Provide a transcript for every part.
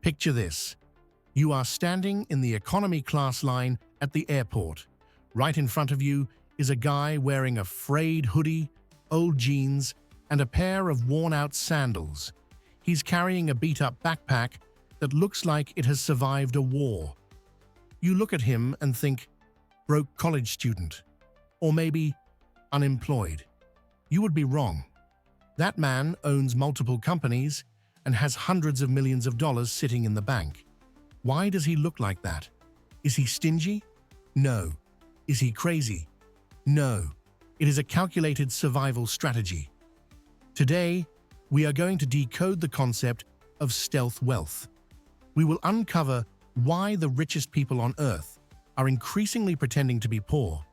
Picture this. You are standing in the economy class line at the airport. Right in front of you is a guy wearing a frayed hoodie, old jeans, and a pair of worn-out sandals. He's carrying a beat-up backpack that looks like it has survived a war. You look at him and think, broke college student, or maybe unemployed. You would be wrong. That man owns multiple companies and has hundreds of millions of dollars sitting in the bank. Why does he look like that? Is he stingy? No. Is he crazy? No. It is a calculated survival strategy. Today, we are going to decode the concept of stealth wealth. We will uncover why the richest people on Earth are increasingly pretending to be poor.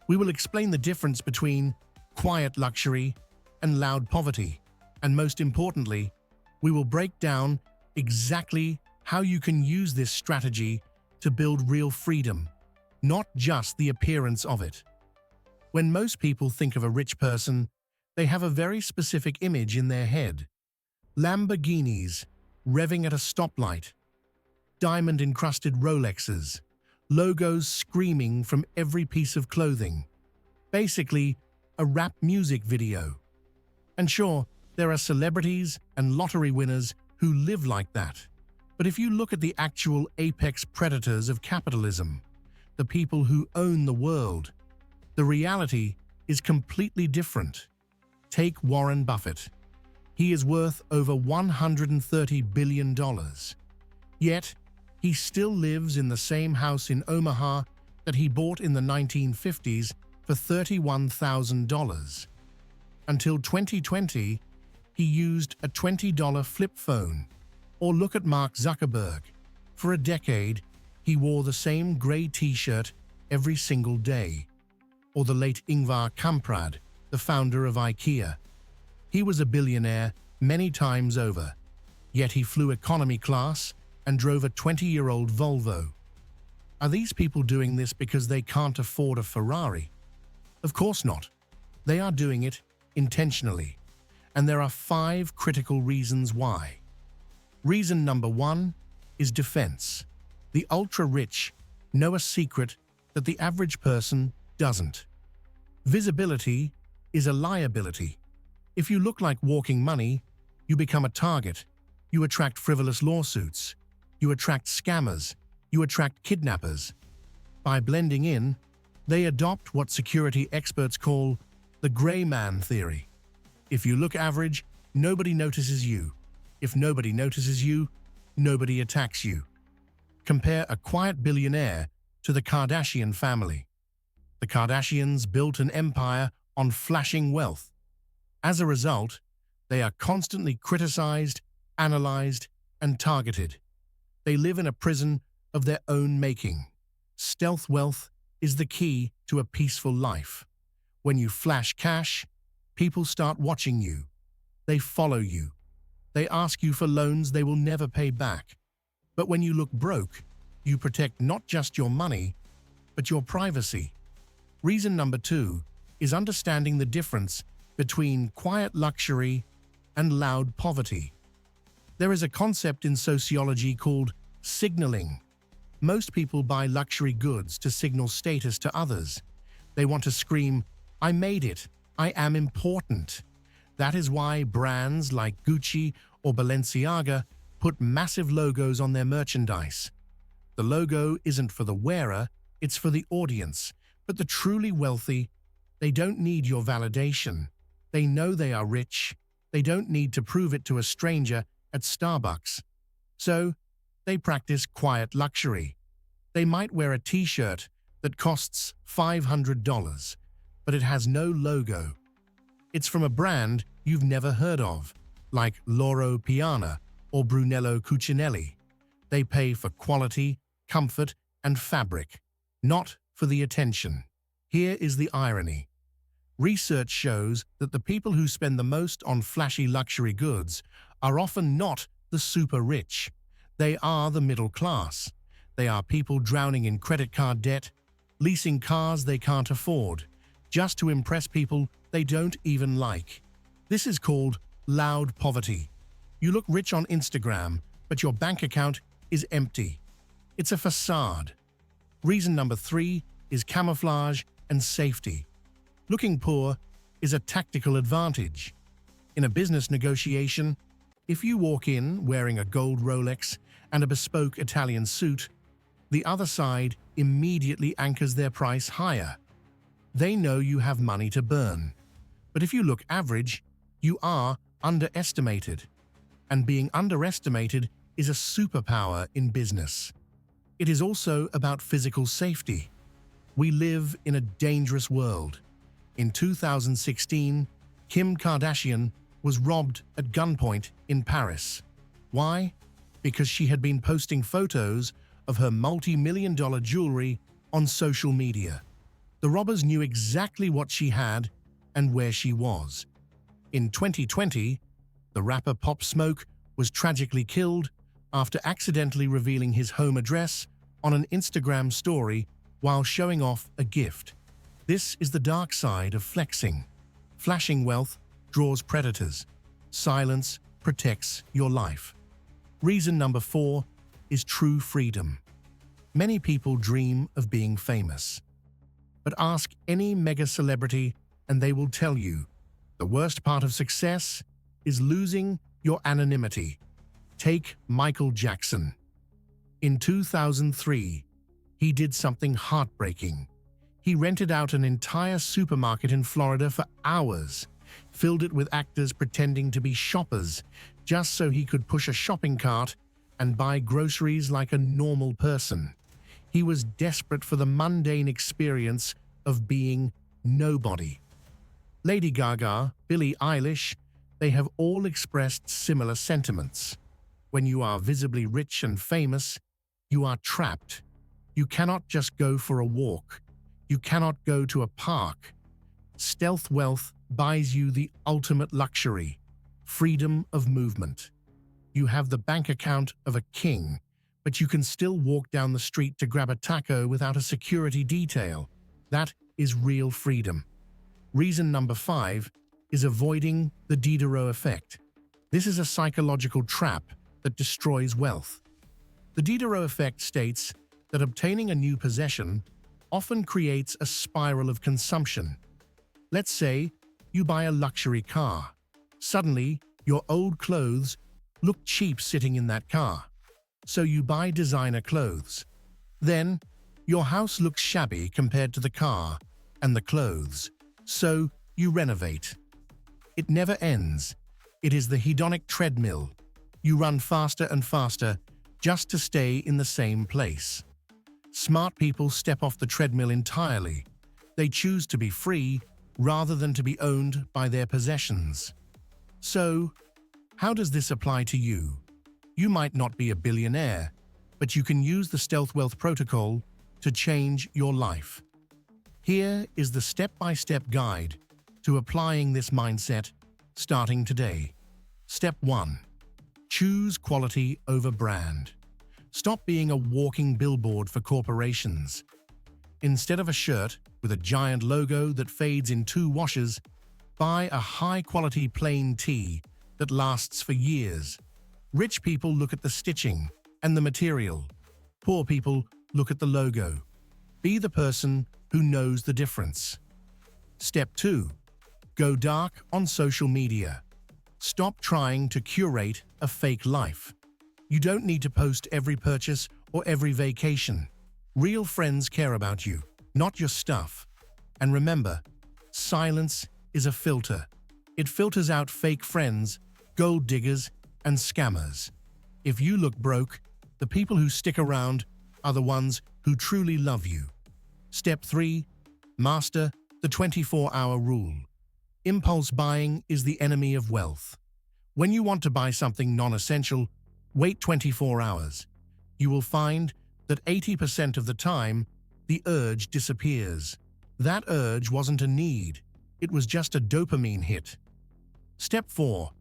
We will explain the difference between quiet luxury and loud poverty. And most importantly, we will break down exactly how you can use this strategy to build real freedom, not just the appearance of it. When most people think of a rich person, they have a very specific image in their head. Lamborghinis revving at a stoplight, diamond-encrusted Rolexes, logos screaming from every piece of clothing. Basically, a rap music video. And sure, there are celebrities and lottery winners who live like that. But if you look at the actual apex predators of capitalism, the people who own the world, the reality is completely different. Take Warren Buffett. He is worth over $130 billion. Yet, he still lives in the same house in Omaha that he bought in the 1950s for $31,000. Until 2020, he used a $20 flip phone. Or look at Mark Zuckerberg. For a decade, he wore the same grey t-shirt every single day. Or the late Ingvar Kamprad, the founder of IKEA. He was a billionaire many times over, yet he flew economy class and drove a 20-year-old Volvo. Are these people doing this because they can't afford a Ferrari? Of course not. They are doing it intentionally. And there are 5 critical reasons why. Reason number 1 is defense. The ultra-rich know a secret that the average person doesn't. Visibility is a liability. If you look like walking money, you become a target. You attract frivolous lawsuits. You attract scammers. You attract kidnappers. By blending in, they adopt what security experts call the gray man theory. If you look average, nobody notices you. If nobody notices you, nobody attacks you. Compare a quiet billionaire to the Kardashian family. The Kardashians built an empire on flashing wealth. As a result, they are constantly criticized, analyzed, and targeted. They live in a prison of their own making. Stealth wealth is the key to a peaceful life. When you flash cash, people start watching you. They follow you. They ask you for loans they will never pay back. But when you look broke, you protect not just your money, but your privacy. Reason number 2 is understanding the difference between quiet luxury and loud poverty. There is a concept in sociology called signaling. Most people buy luxury goods to signal status to others. They want to scream, "I made it. I am important." That is why brands like Gucci or Balenciaga put massive logos on their merchandise. The logo isn't for the wearer, it's for the audience. But the truly wealthy, they don't need your validation. They know they are rich. They don't need to prove it to a stranger at Starbucks. So, they practice quiet luxury. They might wear a t-shirt that costs $500, but it has no logo. It's from a brand you've never heard of, like Loro Piana or Brunello Cucinelli. They pay for quality, comfort, and fabric, not for the attention. Here is the irony. Research shows that the people who spend the most on flashy luxury goods are often not the super rich. They are the middle class. They are people drowning in credit card debt, leasing cars they can't afford, just to impress people they don't even like. This is called loud poverty. You look rich on Instagram, but your bank account is empty. It's a facade. Reason number 3 is camouflage and safety. Looking poor is a tactical advantage. In a business negotiation, if you walk in wearing a gold Rolex and a bespoke Italian suit, the other side immediately anchors their price higher. They know you have money to burn. But if you look average, you are underestimated. And being underestimated is a superpower in business. It is also about physical safety. We live in a dangerous world. In 2016, Kim Kardashian was robbed at gunpoint in Paris. Why? Because she had been posting photos of her multi-million-dollar jewelry on social media. The robbers knew exactly what she had and where she was. In 2020, the rapper Pop Smoke was tragically killed after accidentally revealing his home address on an Instagram story while showing off a gift. This is the dark side of flexing. Flashing wealth draws predators. Silence protects your life. Reason number 4 is true freedom. Many people dream of being famous. But ask any mega celebrity and they will tell you, the worst part of success is losing your anonymity. Take Michael Jackson. In 2003, he did something heartbreaking. He rented out an entire supermarket in Florida for hours, filled it with actors pretending to be shoppers, just so he could push a shopping cart and buy groceries like a normal person. He was desperate for the mundane experience of being nobody. Lady Gaga, Billie Eilish, they have all expressed similar sentiments. When you are visibly rich and famous, you are trapped. You cannot just go for a walk. You cannot go to a park. Stealth wealth buys you the ultimate luxury, freedom of movement. You have the bank account of a king, but you can still walk down the street to grab a taco without a security detail. That is real freedom. Reason number 5 is avoiding the Diderot effect. This is a psychological trap that destroys wealth. The Diderot effect states that obtaining a new possession often creates a spiral of consumption. Let's say you buy a luxury car. Suddenly, your old clothes look cheap sitting in that car. So you buy designer clothes. Then, your house looks shabby compared to the car and the clothes. So you renovate. It never ends. It is the hedonic treadmill. You run faster and faster just to stay in the same place. Smart people step off the treadmill entirely. They choose to be free rather than to be owned by their possessions. So, how does this apply to you? You might not be a billionaire, but you can use the Stealth Wealth Protocol to change your life. Here is the step-by-step guide to applying this mindset starting today. Step 1. Choose quality over brand. Stop being a walking billboard for corporations. Instead of a shirt with a giant logo that fades in 2 washes, buy a high-quality plain tee that lasts for years. Rich people look at the stitching and the material. Poor people look at the logo. Be the person who knows the difference. Step 2. Go dark on social media. Stop trying to curate a fake life. You don't need to post every purchase or every vacation. Real friends care about you, not your stuff. And remember, silence is a filter. It filters out fake friends, gold diggers, and scammers. If you look broke, the people who stick around are the ones who truly love you. Step 3. Master the 24-hour rule. Impulse buying is the enemy of wealth. When you want to buy something non-essential, wait 24 hours. You will find that 80% of the time, the urge disappears. That urge wasn't a need. It was just a dopamine hit. Step 4.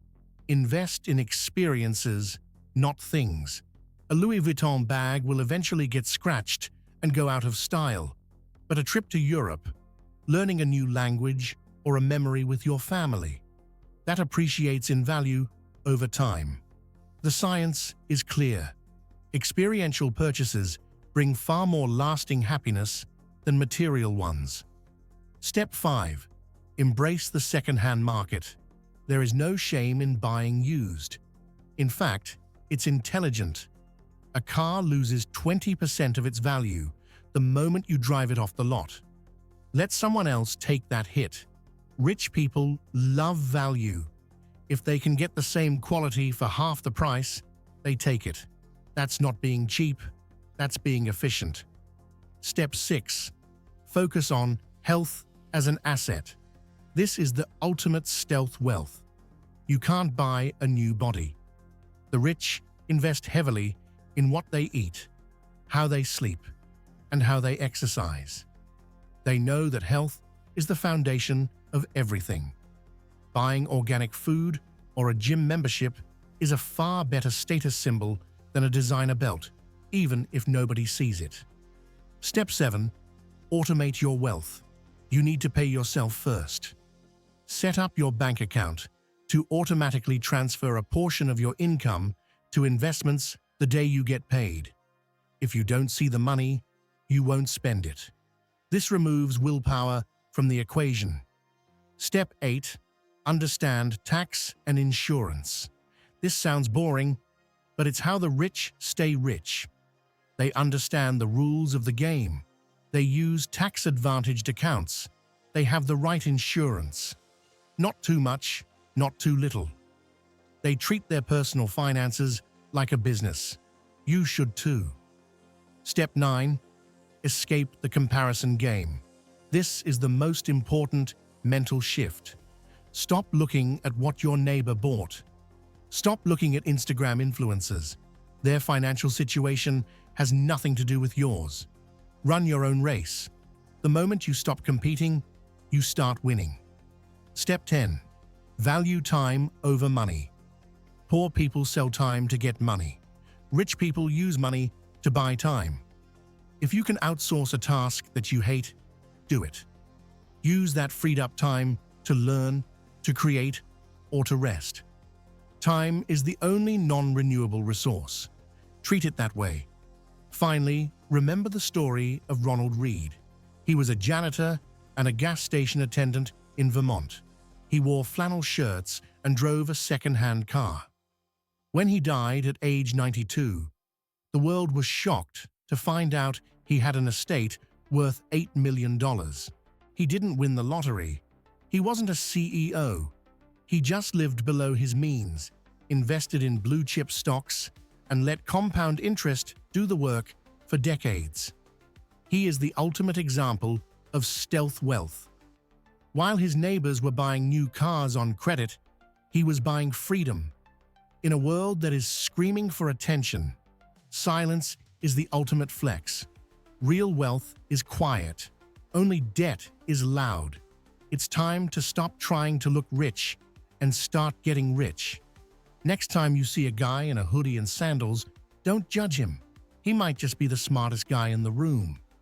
Invest in experiences, not things. A Louis Vuitton bag will eventually get scratched and go out of style. But a trip to Europe, learning a new language, or a memory with your family, that appreciates in value over time. The science is clear. Experiential purchases bring far more lasting happiness than material ones. Step 5. Embrace the second-hand market. There is no shame in buying used. In fact, it's intelligent. A car loses 20% of its value the moment you drive it off the lot. Let someone else take that hit. Rich people love value. If they can get the same quality for half the price, they take it. That's not being cheap, that's being efficient. Step 6. Focus on health as an asset. This is the ultimate stealth wealth. You can't buy a new body. The rich invest heavily in what they eat, how they sleep, and how they exercise. They know that health is the foundation of everything. Buying organic food or a gym membership is a far better status symbol than a designer belt, even if nobody sees it. Step 7. Automate your wealth. You need to pay yourself first. Set up your bank account to automatically transfer a portion of your income to investments the day you get paid. If you don't see the money, you won't spend it. This removes willpower from the equation. Step 8. Understand tax and insurance. This sounds boring, but it's how the rich stay rich. They understand the rules of the game. They use tax-advantaged accounts. They have the right insurance. Not too much, not too little. They treat their personal finances like a business. You should too. Step 9. Escape the comparison game. This is the most important mental shift. Stop looking at what your neighbor bought. Stop looking at Instagram influencers. Their financial situation has nothing to do with yours. Run your own race. The moment you stop competing, you start winning. Step 10. Value time over money. Poor people sell time to get money. Rich people use money to buy time. If you can outsource a task that you hate, do it. Use that freed up time to learn, to create, or to rest. Time is the only non-renewable resource. Treat it that way. Finally, remember the story of Ronald Read. He was a janitor and a gas station attendant in Vermont. He wore flannel shirts and drove a second-hand car. When he died at age 92, the world was shocked to find out he had an estate worth $8 million. He didn't win the lottery. He wasn't a CEO. He just lived below his means, invested in blue-chip stocks, and let compound interest do the work for decades. He is the ultimate example of stealth wealth. While his neighbors were buying new cars on credit, he was buying freedom. In a world that is screaming for attention, silence is the ultimate flex. Real wealth is quiet. Only debt is loud. It's time to stop trying to look rich and start getting rich. Next time you see a guy in a hoodie and sandals, don't judge him. He might just be the smartest guy in the room.